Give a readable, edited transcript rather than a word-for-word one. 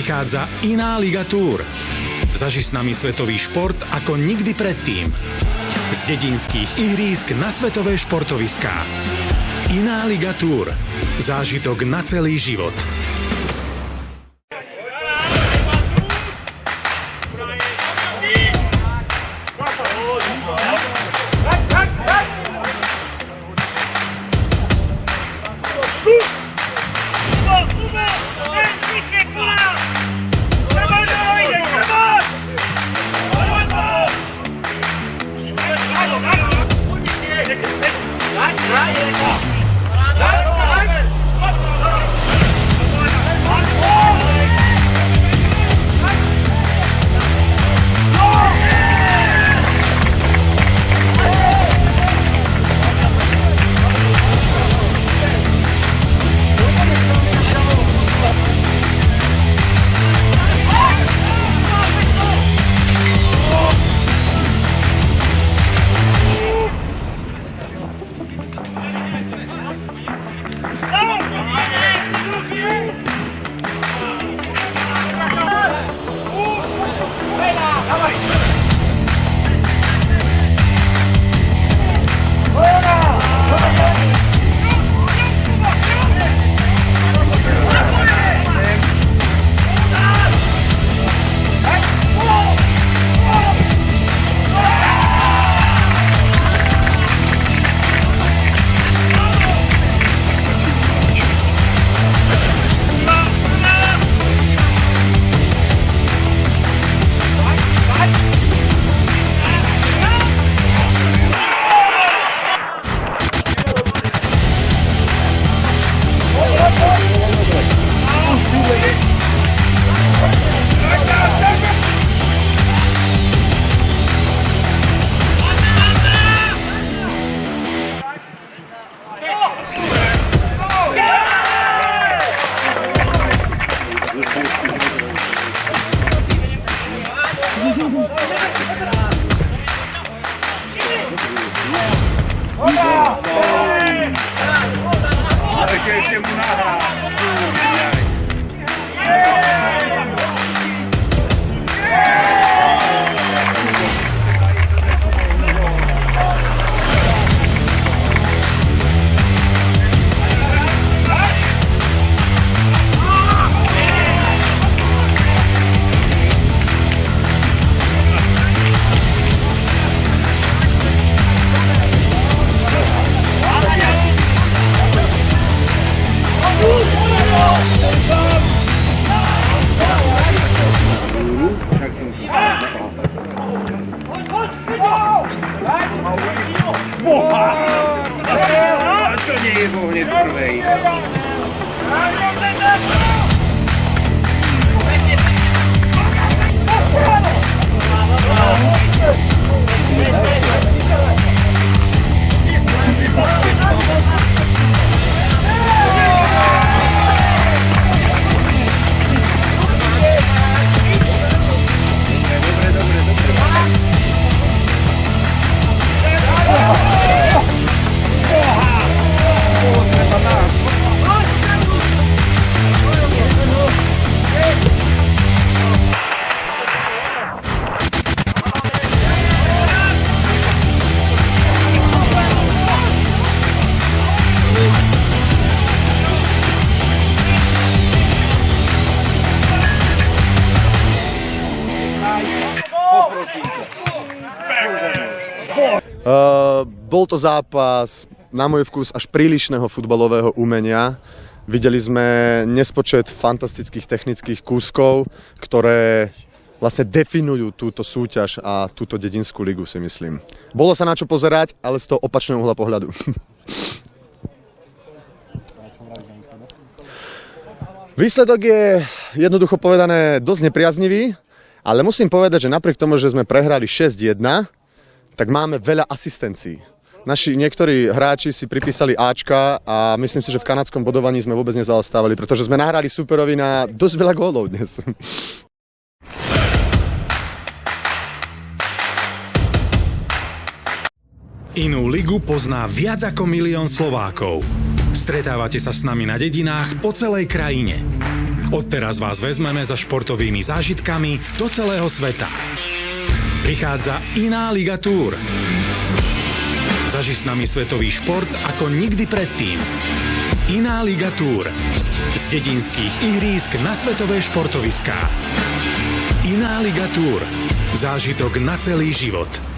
prichádza iná Liga Tour. Zaži s nami svetový šport ako nikdy predtým. Z dedinských ihrísk na svetové športoviská. Iná Liga Tour. Zážitok na celý život. Bol to zápas na môj vkus až prílišného futbalového umenia. Videli sme nespočet fantastických technických kúskov, ktoré vlastne definujú túto súťaž a túto dedinskú ligu, si myslím. Bolo sa na čo pozerať, ale z toho opačného uhla pohľadu. Výsledok je jednoducho povedané dosť nepriaznivý, ale musím povedať, že napriek tomu, že sme prehrali 6-1, tak máme veľa asistencií. Naši niektorí hráči si pripísali Ačka a myslím si, že v kanadskom bodovaní sme vôbec nezaostávali, pretože sme nahrali superovi na dosť veľa gólov dnes. Inú ligu pozná viac ako 1 000 000 Slovákov. Stretávate sa s nami na dedinách po celej krajine. Odteraz vás vezmeme za športovými zážitkami do celého sveta. Prichádza iná Liga Tour. Zaži s nami svetový šport ako nikdy predtým. Iná Liga Tour. Z dedinských ihrísk na svetové športoviská. Iná Liga Tour. Zážitok na celý život.